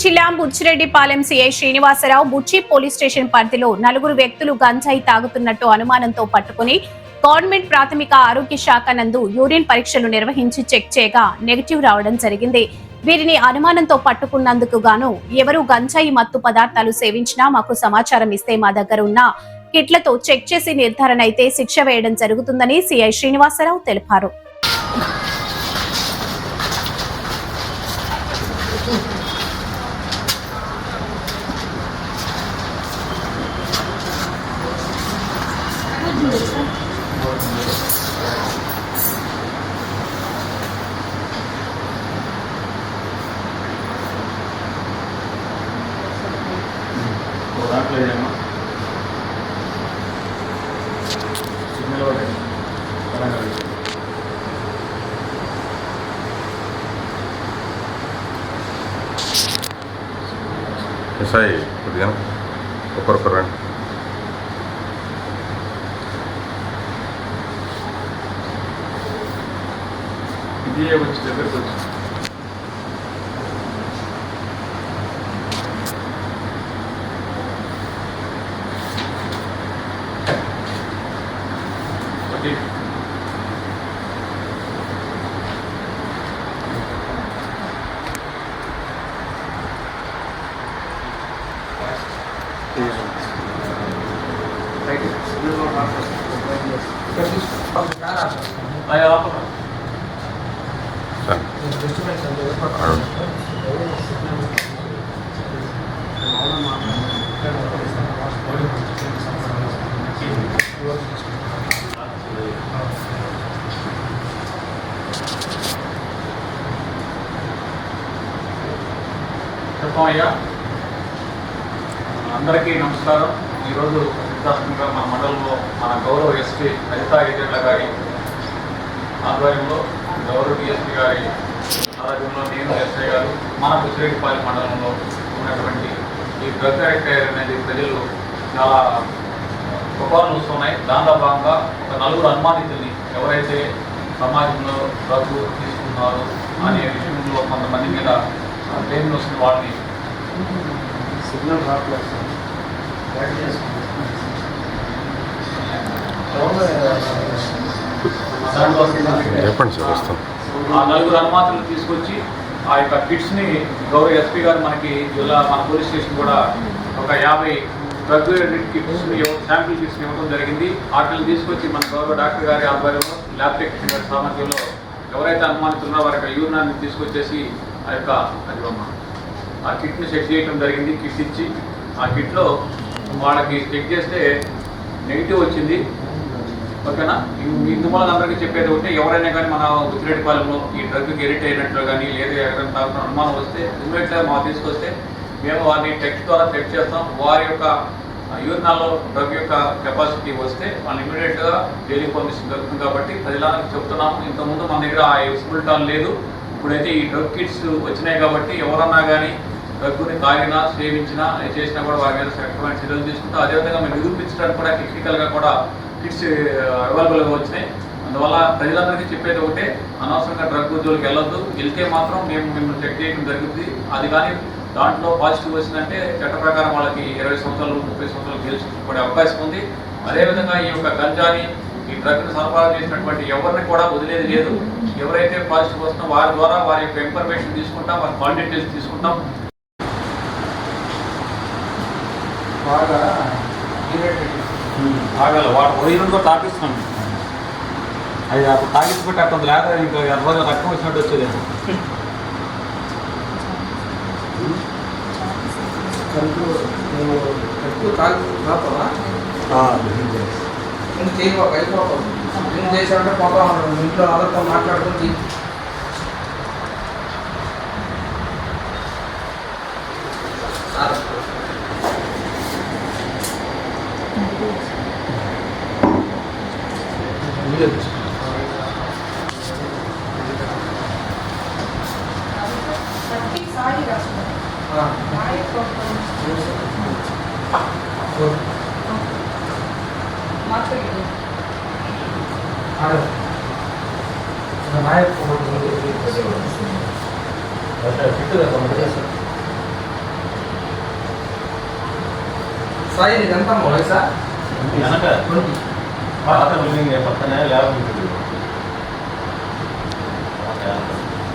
జిల్లా బుచ్చిరెడ్డిపాలెం సీఐ శ్రీనివాసరావు బుచ్చి police station పరిధిలో 4 వ్యక్తులు గంజాయి తాగుతున్నట్టు అనుమానంతో పట్టుకుని గవర్నమెంట్ ప్రాథమిక ఆరోగ్య శాఖ నందు యూరిన్ పరీక్షలు నిర్వహించి చెక్ చేయగా నెగటివ్ రావడం జరిగింది. వీరిని అనుమానంతో పట్టుకున్నందుకు గాను ఎవరు గంజాయి మత్తు పదార్థాలు సేవించినా మాకు సమాచారం ఇస్తే మా దగ్గర ఉన్న కిట్లతో చెక్ చేసి నిర్ధారణ అయితే శిక్ష వేయడం జరుగుతుందని సీఐ శ్రీనివాసరావు తెలిపారు. ఎస్ఐ కొద్దిగా ఒకరొకరు రండి. ఇది వచ్చి దగ్గరకు వచ్చి చెప్పమయ్యా. అందరికీ నమస్కారం. ఈరోజు విద్యార్థంగా మన మండలంలో మన గౌరవ ఎస్పీ లలితా ఏజెంట్ల గారి ఆధ్వర్యంలో గౌరవ డిఎస్పీ గారి ఆధ్వర్యంలో నేను ఎస్ఐ గారు మన బుచ్చిరెడ్డిపాలెం మండలంలో ఉన్నటువంటి ఈ డ్రగ్ అడిక్ట్ అనేది ప్రజలు చాలా పుకార్లు వస్తున్నాయి. దానిలో భాగంగా ఒక 4 అనుమానితుల్ని ఎవరైతే సమాజంలో డ్రగ్ తీసుకున్నారు అనే విషయంలో కొంతమంది మీద బ్లేమ్ వస్తుంది. వాళ్ళని సిగ్నల్ రావట్లేదు. చెప్పండి సార్, వస్తాం. ఆ 4 అనుమాతులను తీసుకొచ్చి ఆ యొక్క కిట్స్ని గౌరవ ఎస్పీ గారు మనకి జిల్లా మన పోలీస్ స్టేషన్ కూడా ఒక 50 డ్రగ్ కిట్స్ని శాంపిల్ కిట్స్ని ఇవ్వడం జరిగింది. వాటిని తీసుకొచ్చి మన గౌరవ డాక్టర్ గారి ఆధ్వర్యంలో ల్యాబ్ టెక్నీషియన్ గారి సామర్థ్యంలో ఎవరైతే అనుమానితున్నారో వారి యొక్క యూరినాన్ని తీసుకొచ్చేసి ఆ యొక్క ఆ కిట్ని చెక్ చేయడం జరిగింది. కిట్ ఇచ్చి ఆ కిట్లో వాళ్ళకి చెక్ చేస్తే నెగిటివ్ వచ్చింది. ఓకేనా? ఇందుమూలంగా అందరికీ చెప్పేది ఉంటే ఎవరైనా కానీ మన బుచ్చిరెడ్డిపాలెంలో ఈ డ్రగ్కి ఎడిట్ అయినట్లు కానీ లేదా ఎవరైనా తాగుతున్న అనుమానం వస్తే ఇమ్మీడియట్గా మా తీసుకొస్తే మేము వారిని టెక్స్ట్ ద్వారా చెక్ చేస్తాం. వారి యొక్క యూరినాల్లో డ్రగ్ యొక్క కెపాసిటీ వస్తే వాళ్ళు ఇమ్మీడియట్గా జైలుకి పంపిస్తుంది జరుగుతుంది. కాబట్టి ప్రజలకు చెప్తున్నాము, ఇంతకుముందు మన దగ్గర ఆ ఎక్స్బుల్టాన్ లేదు. ఇప్పుడైతే ఈ డ్రగ్ కిట్స్ వచ్చినాయి కాబట్టి ఎవరన్నా కానీ డ్రగ్ని తాగినా సేవించినా చేసినా కూడా వారి మీద సరైన చర్యలు తీసుకుంటాం. అదేవిధంగా మేము నిరూపించడానికి కూడా టెక్నికల్గా కూడా కిట్స్ అవైలబుల్గా వచ్చినాయి. అందువల్ల ప్రజలందరికీ చెప్పేది ఒకటే, అనవసరంగా డ్రగ్ జోలికి వెళ్ళొద్దు. వెళ్తే మాత్రం మేము మిమ్మల్ని చెక్ చేయడం జరుగుతుంది. అది కానీ దాంట్లో పాజిటివ్ వచ్చిందంటే చట్ట ప్రకారం వాళ్ళకి 20 సంవత్సరాలు 30 సంవత్సరాలు జైలు శిక్ష పడే అవకాశం ఉంది. అదేవిధంగా ఈ యొక్క గంజాని ఈ డ్రగ్ని సరఫరా చేసినటువంటి ఎవరిని కూడా వదిలేది లేదు. ఎవరైతే పాజిటివ్ వస్తుందో వారి ద్వారా వారి యొక్క ఇన్ఫర్మేషన్ తీసుకుంటాం, వారి కాల్ డీటెయిల్స్ తీసుకుంటాం. ఆగల వాడు ఒరిజినల్ కూడా తాపిస్తున్నాం. అది అప్పుడు తాగించుకుంటే అక్కడ లేదా ఇంకా 20 రక్తం వచ్చినట్టు వచ్చేదేమో. ఎక్కువ తాగుతావా? చేయబాబు అయిపోతాం. ఏం చేసామంటే పోతా ఉన్నాడు ఇంట్లో వాళ్ళతో మాట్లాడుతుంది. సాయి ఇదంతా వయసా వెనక 20. పాత బిల్డింగ్ పక్కనే ల్యాబ్ ఉంటుంది.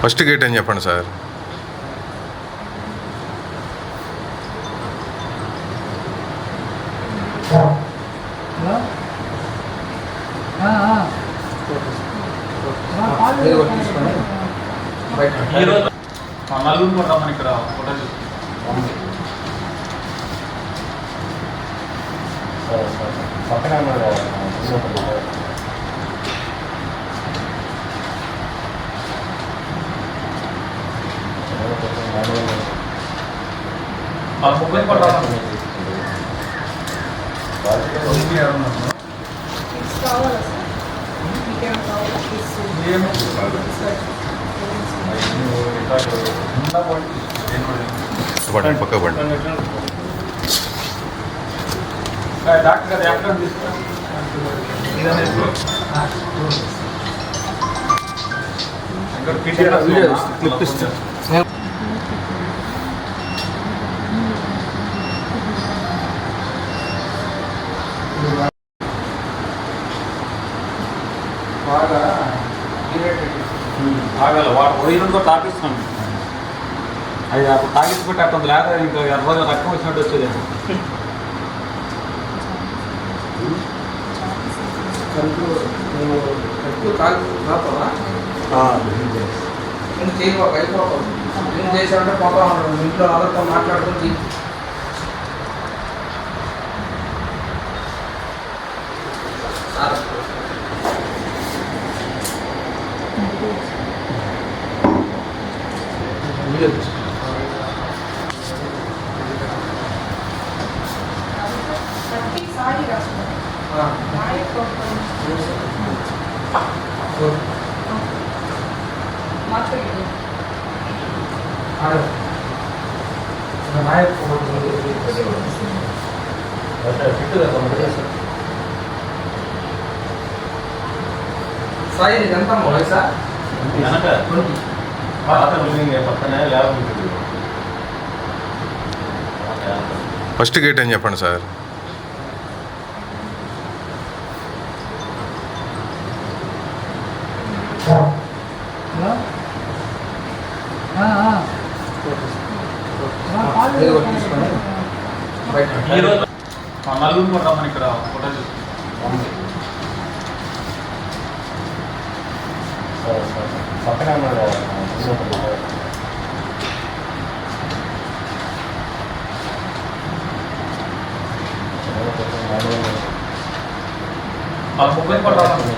ఫస్ట్ గేట్ అని చెప్పండి సార్. ఏదో ఒకటి తీసుకొని బయట ఈరోజు నలుగురు కూడా రమ్మని ఇక్కడ ఫోటో పక్కనే ముప్పై కూడా రమ్మని బండి పక్క బండి. డాక్టర్ గారు ఎక్కడ తీసుకురా క్లిప్ ఇస్తాను. బాగా ఆగాలి వాడు పోయిన కూడా తాపిస్తున్నాం. అది అప్పుడు తాగించి పెట్టి అక్కడ లేదా ఇంకా ఎర్రగా రక్తం వచ్చినట్టు వచ్చేది. ఎక్కువ తాగుతావా నేను చేయబాక అయిపోతావు. ఏం చేశానంటే పోతా ఉన్నాడు ఇంట్లో వాళ్ళతో మాట్లాడుతుంది. సాయి ఇదంతా వయసా వెనక 20. పాత బిల్డింగ్ పక్కనే ల్యాబ్ ఉంటుంది. ఫస్ట్ గేట్ అని చెప్పండి సార్. ఏదో ఒకటి తీసుకొని బయట ఈరోజు నలుగురు కూడా రమ్మని ఇక్కడ ఫోటో పక్కనే ముప్పై కూడా రమ్మని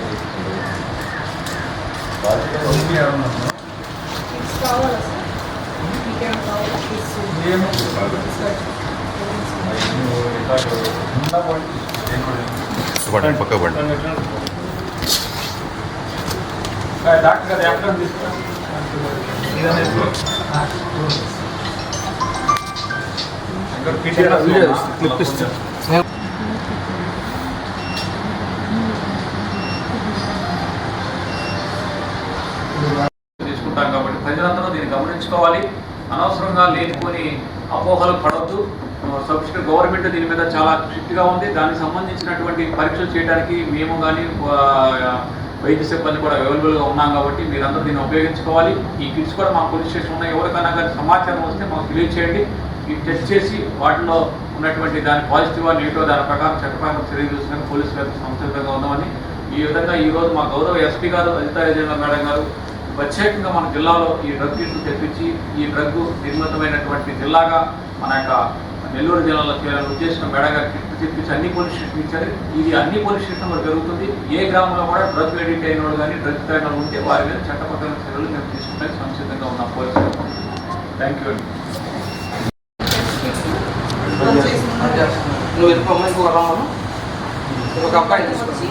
బండి పక్క బండి. డాక్టర్ గారు ఎక్కడ తీసుకురా క్లిప్ ఇస్తాను. తీసుకుంటాం కాబట్టి ప్రజలందరూ దీన్ని గమనించుకోవాలి. అనవసరంగా లేనిపోని అపోహలు పడవద్దు. సబ్సిడీ గవర్నమెంట్ దీని మీద చాలా స్ట్రిక్ట్గా ఉంది. దానికి సంబంధించినటువంటి పరీక్షలు చేయడానికి మేము కానీ వైద్య సిబ్బంది కూడా అవైలబుల్గా ఉన్నాం కాబట్టి మీరందరూ దీన్ని ఉపయోగించుకోవాలి. ఈ కిట్స్ కూడా మా పోలీస్ స్టేషన్ ఉన్నాయి. ఎవరికైనా కానీ సమాచారం వస్తే మాకు తెలియచేయండి. ఈ టెస్ట్ చేసి వాటిలో ఉన్నటువంటి దాని పాజిటివ్ నెగిటివ్ దాని ప్రకారం చట్టప్రకారం చర్యలు తీసుకుని పోలీసు వ్యవస్థ సంసిద్ధంగా ఉందామని ఈ విధంగా ఈరోజు మా గౌరవ ఎస్పీ గారు అజితా విజయనగరం మేడం గారు ప్రత్యేకంగా మన జిల్లాలో ఈ డ్రగ్ కిట్లు తెప్పించి ఈ డ్రగ్ నిర్మితమైనటువంటి జిల్లాగా మన యొక్క నెల్లూరు జిల్లాలో చేయాలని ఉద్దేశం మేడం గారు కిట్లు తెప్పించి అన్ని పోలీస్ స్టేషన్ ఇచ్చారు. ఇది అన్ని పోలీస్ స్టేషన్లో జరుగుతుంది. ఏ గ్రామంలో కూడా డ్రగ్ ఎడిట్ అయిన వాళ్ళు కానీ డ్రగ్ తాగిన వాళ్ళు ఉంటే వారి మీద చట్టప్రకారం చర్యలు మేము తీసుకుంటానికి సంసిద్ధంగా ఉన్నాం పోలీసులు. థ్యాంక్ యూ అండి. నువ్వు వెళ్ళిపోమ్మా ఇంకొక రాము ఒక అబ్బాయి తీసుకొచ్చి.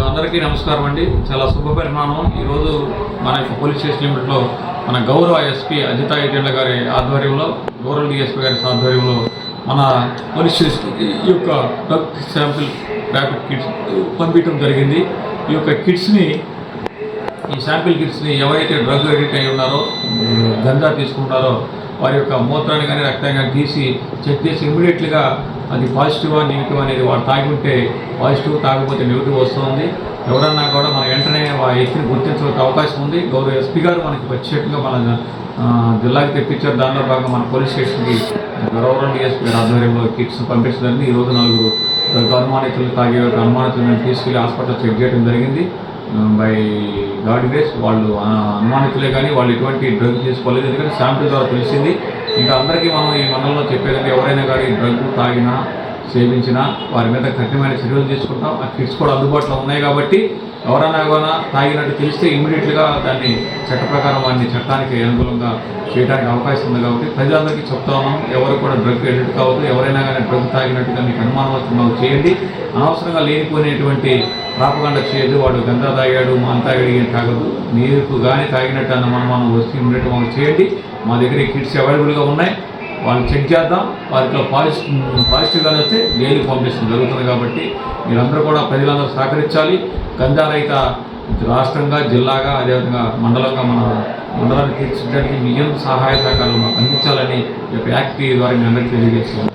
అందరికీ నమస్కారం అండి. చాలా శుభ పరిమాణం. ఈరోజు మన యొక్క పోలీస్ స్టేషన్ లిమిట్లో మన గౌరవ ఎస్పీ అజితా విజయనగరం గారి ఆధ్వర్యంలో, గౌరవ డిఎస్పీ గారి ఆధ్వర్యంలో మన పోలీస్ స్టేషన్ ఈ యొక్క డ్రగ్ శాంపిల్ ర్యాపిడ్ కిట్స్ పంపించడం జరిగింది. ఈ యొక్క కిట్స్ని, ఈ శాంపిల్ కిట్స్ని ఎవరైతే డ్రగ్ ఎడిట్ అయి ఉన్నారో, గంజా తీసుకుంటారో వారి యొక్క మూత్రాన్ని కానీ రక్తాన్ని కానీ తీసి చెక్ చేసి ఇమ్మీడియట్లీగా అది పాజిటివా నెగిటివ్ అనేది వాడు తాగి ఉంటే పాజిటివ్, తాగకపోతే నెగిటివ్ వస్తుంది. ఎవరన్నా కూడా మనం వెంటనే ఆ వ్యక్తిని గుర్తించడానికి అవకాశం ఉంది. గౌరవ ఎస్పీ గారు మనకి ప్రత్యేకంగా మన జిల్లాకి తెప్పించారు. దానిలో భాగంగా మన పోలీస్ స్టేషన్కి గౌరవ డిఎస్పీ గారి ఆధ్వర్యంలో కిట్స్ పంపించడానికి ఈరోజు 4 అనుమానితులు తాగే అనుమానితులను తీసుకెళ్లి హాస్పిటల్ చెక్ చేయడం జరిగింది. బై గాడ్ గ్రేస్ వాళ్ళు అనుమానితులే కానీ వాళ్ళు ఎటువంటి డ్రగ్ తీసుకోలేదు. ఎందుకంటే శాంపిల్ ద్వారా తెలిసింది. ఇంకా అందరికీ మనం ఈ మండలంలో చెప్పేదంటే ఎవరైనా కానీ డ్రగ్ తాగినా సేవించినా వారి మీద కఠినమైన చర్యలు తీసుకుంటాం. ఆ కిట్స్ కూడా అందుబాటులో ఉన్నాయి కాబట్టి ఎవరైనా కూడా తాగినట్టు తెలిస్తే ఇమ్మీడియట్గా దాన్ని చట్ట ప్రకారం వారిని చట్టానికి అనుకూలంగా చేయడానికి అవకాశం ఉంది. కాబట్టి ప్రజలందరికీ చెప్తా ఉన్నాం, ఎవరు కూడా డ్రగ్ ఎడిట్ కావద్దు. ఎవరైనా కానీ డ్రగ్ తాగినట్టుగా మీకు అనుమానం వస్తుంది చేయండి. అనవసరంగా లేనిపోయినటువంటి ప్రాపకాండ చేయదు. వాడు గంజా తాగాడు, మాన్ తాగాడు ఏం తాగదు. నీకు కానీ తాగినట్టు అనుమానం వస్తే ఇమ్మీడియట్గా మాకు చేయండి. మా దగ్గర ఈ కిట్స్ అవైలబుల్గా ఉన్నాయి. వాళ్ళు చెక్ చేద్దాం. వారిలో పాజిటివ్గానే వస్తే జైలుకి పంపించడం జరుగుతుంది. కాబట్టి మీరందరూ కూడా ప్రజలందరూ సహకరించాలి. గంజా రహిత రాష్ట్రంగా, జిల్లాగా, అదేవిధంగా మండలంగా మన మండలాన్ని తీర్చిదిద్దడానికి మీ సహాయ సహకారాలు మాకు అందించాలని ఈ యొక్క యాక్ట్ ద్వారా మీ అందరికీ తెలియజేస్తున్నాం.